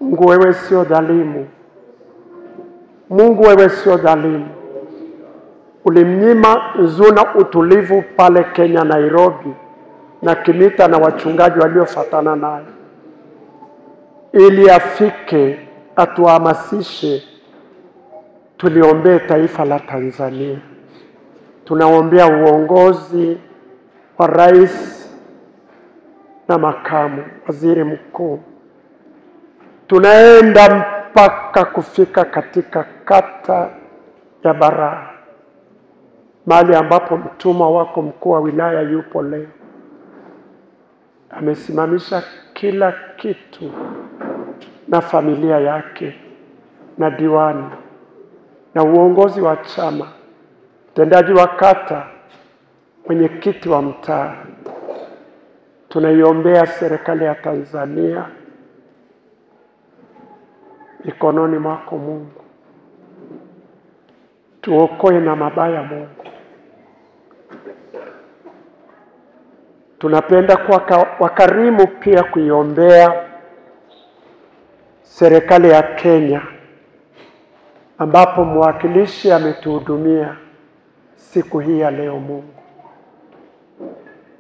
Mungu wewe sio dhalimu. Mungu wewe sio dhalimu. Ulimnyima Zuna utulivu pale Kenya, Nairobi, na Kimita na wachungaji waliofuatana naye, ili afike atuhamasishe tuliombee taifa la Tanzania. Tunaombea uongozi wa rais na makamu waziri mkuu. Tunaenda mpaka kufika katika kata ya Baraa, mahali ambapo mtuma wako mkuu wa wilaya yupo leo. Amesimamisha kila kitu na familia yake na diwani na uongozi wa chama, mtendaji wa kata, mwenyekiti wa mtaa. Tunaiombea serikali ya Tanzania mikononi mwako Mungu. Tuokoe na mabaya Mungu. Tunapenda kwa wakarimu pia kuiombea serikali ya Kenya, ambapo mwakilishi ametuhudumia siku hii ya leo Mungu.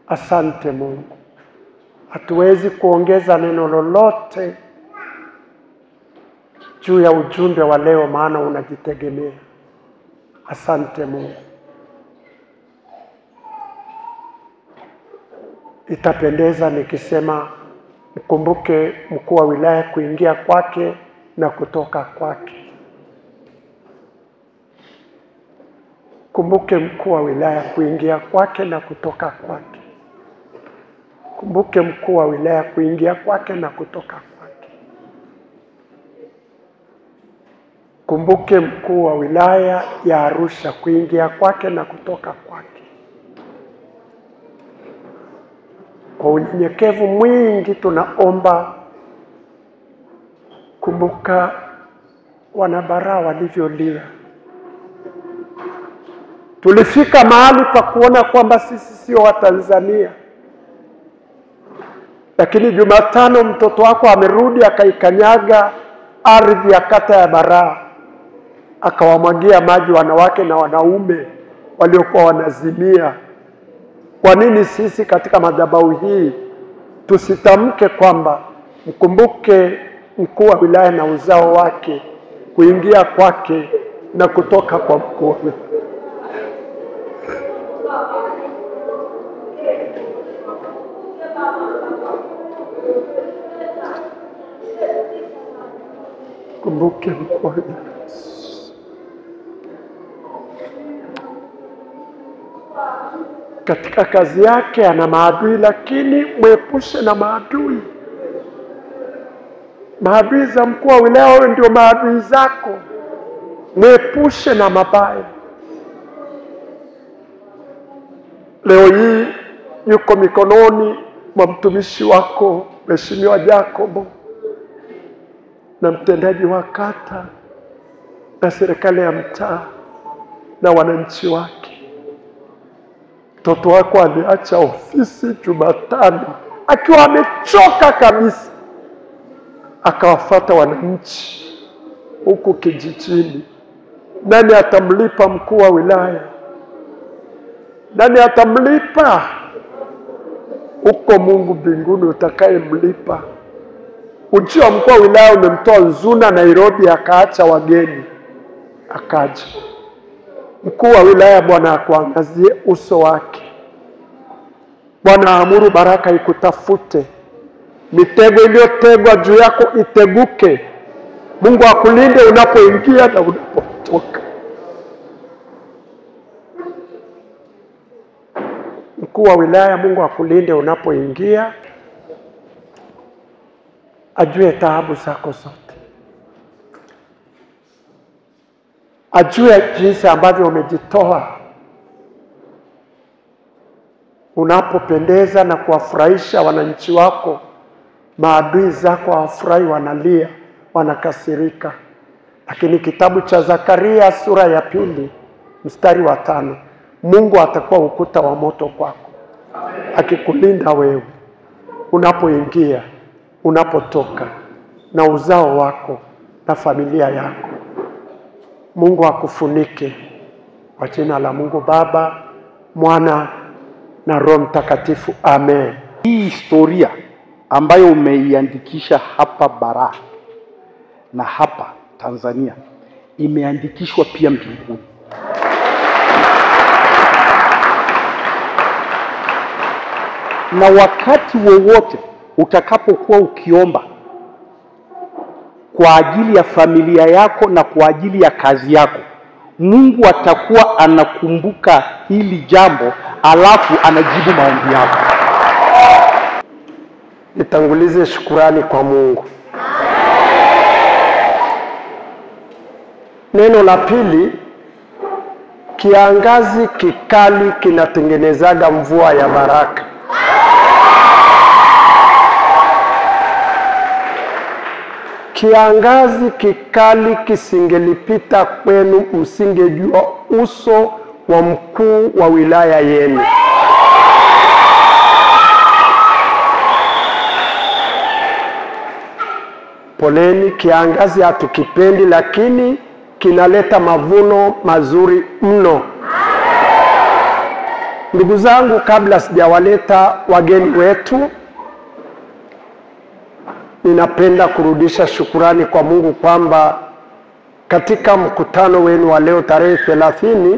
Asante Mungu. Hatuwezi kuongeza neno lolote juu ya ujumbe wa leo, maana unajitegemea. Asante Mungu. Itapendeza nikisema mkumbuke mkuu wa wilaya kuingia kwake na kutoka kwake. Kumbuke mkuu wa wilaya kuingia kwake na kutoka kwake. Kumbuke mkuu wa wilaya kuingia kwake na kutoka kwake. Kumbuke mkuu wa wilaya ya Arusha kuingia kwake na kutoka kwake. Kwa unyenyekevu mwingi tunaomba, kumbuka wanabaraa walivyolia. Tulifika mahali pa kuona kwamba sisi sio wa Tanzania. Lakini Jumatano mtoto wako amerudi akaikanyaga ardhi ya kata ya Baraa, akawamwagia maji wanawake na wanaume waliokuwa wanazimia. Kwa nini sisi katika madhabahu hii tusitamke kwamba mkumbuke mkuu wa wilaya na uzao wake kuingia kwake na kutoka kwa mkuu wa wilaya? Kumbuke mkuu wa wilaya. Katika kazi yake ana maadui, lakini mwepushe na maadui. Maadui za mkuu wa wilaya wao ndio maadui zako. Mwepushe na mabaya. Leo hii yuko mikononi mwa mtumishi wako Mheshimiwa Jacobo na mtendaji wa kata na serikali ya mtaa na wananchi wake. Mtoto wako aliacha ofisi Jumatano akiwa amechoka kabisa, akawafuata wananchi huku kijijini. Nani atamlipa mkuu wa wilaya? Nani atamlipa? Uko Mungu mbinguni utakayemlipa. Ujio wa mkuu wa wilaya umemtoa Zuna Nairobi, akaacha wageni akaja. Mkuu wa wilaya, Bwana akuangazie uso wake. Bwana amuru baraka ikutafute. Mitego iliyotegwa juu yako iteguke. Mungu akulinde unapoingia na unapotoka. Mkuu wa wilaya, Mungu akulinde unapoingia. Ajue taabu zako zote. Ajue jinsi ambavyo umejitoa unapopendeza na kuwafurahisha wananchi wako. Maadui zako hawafurahi, wanalia, wanakasirika. Lakini kitabu cha Zakaria sura ya 2 mstari wa 5, Mungu atakuwa ukuta wa moto kwako, akikulinda wewe unapoingia, unapotoka. na uzao wako na familia yako. Mungu akufunike kwa jina la Mungu Baba, Mwana na Roho Mtakatifu. Amen. Hii historia ambayo umeiandikisha hapa Bara na hapa Tanzania imeandikishwa pia mbinguni. Na wakati wowote utakapokuwa ukiomba kwa ajili ya familia yako na kwa ajili ya kazi yako, Mungu atakuwa anakumbuka hili jambo, alafu anajibu maombi yako. Nitangulize shukurani kwa Mungu. Neno la pili, kiangazi kikali kinatengenezaga mvua ya baraka. Kiangazi kikali kisingelipita kwenu, msingejua uso wa mkuu wa wilaya yenu. Poleni, kiangazi hatukipendi, lakini kinaleta mavuno mazuri mno. Ndugu zangu, kabla sijawaleta wageni wetu, ninapenda kurudisha shukurani kwa Mungu kwamba katika mkutano wenu wa leo tarehe 30,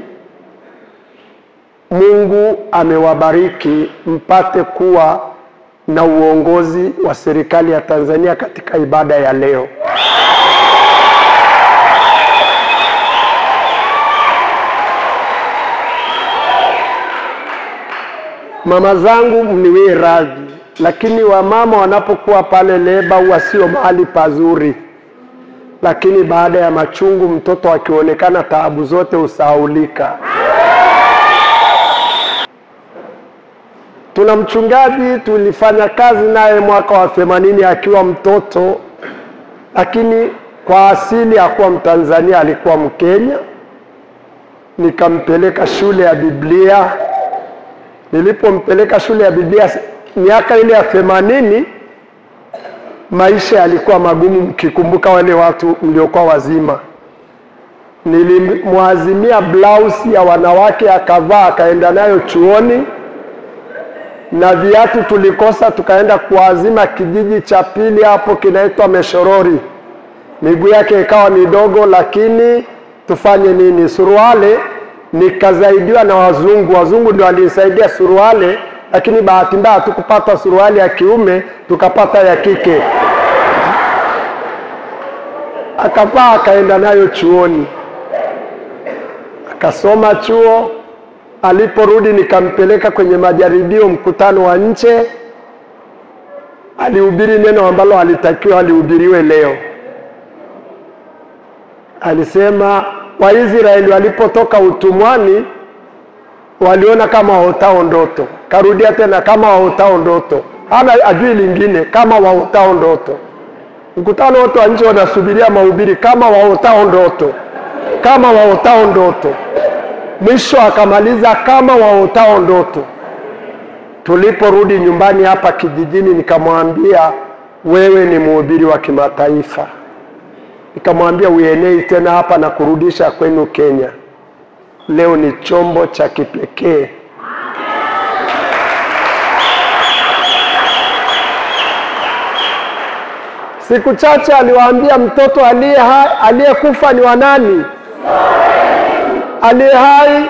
Mungu amewabariki mpate kuwa na uongozi wa serikali ya Tanzania katika ibada ya leo. Mama zangu, mniwie radhi, lakini wamama wanapokuwa pale leba huwa sio mahali pazuri. Lakini baada ya machungu, mtoto akionekana, taabu zote usahaulika. Tuna mchungaji tulifanya kazi naye mwaka wa 80 akiwa mtoto, lakini kwa asili hakuwa Mtanzania, alikuwa Mkenya. Nikampeleka shule ya Biblia. Nilipompeleka shule ya Biblia miaka ile ya 80, maisha yalikuwa magumu, mkikumbuka wale watu mliokuwa wazima. Nilimwazimia blouse ya wanawake akavaa, akaenda nayo chuoni, na viatu tulikosa, tukaenda kuazima kijiji cha pili hapo kinaitwa Meshorori. Miguu yake ikawa midogo, lakini tufanye nini? Suruale nikazaidiwa na wazungu. Wazungu ndio walinisaidia suruale, lakini bahati mbaya tukupata suruali ya kiume, tukapata ya kike. Akavaa, akaenda nayo chuoni, akasoma chuo. Aliporudi nikampeleka kwenye majaribio, mkutano wa nje. Alihubiri neno ambalo alitakiwa alihubiriwe leo. Alisema Waisraeli walipotoka utumwani waliona kama waotao ndoto. Karudia tena, kama waotao ndoto. Hana ajui lingine, kama waotao ndoto. Mkutano wote wa nje wanasubiria mahubiri kama waotao ndoto, kama waotao ndoto. Mwisho akamaliza kama waotao ndoto. Tuliporudi nyumbani hapa kijijini, nikamwambia wewe ni mhubiri wa kimataifa. Nikamwambia uenei tena hapa na kurudisha kwenu Kenya. Leo ni chombo cha kipekee. Siku chache aliwaambia mtoto aliyekufa ni wa nani? Aliye hai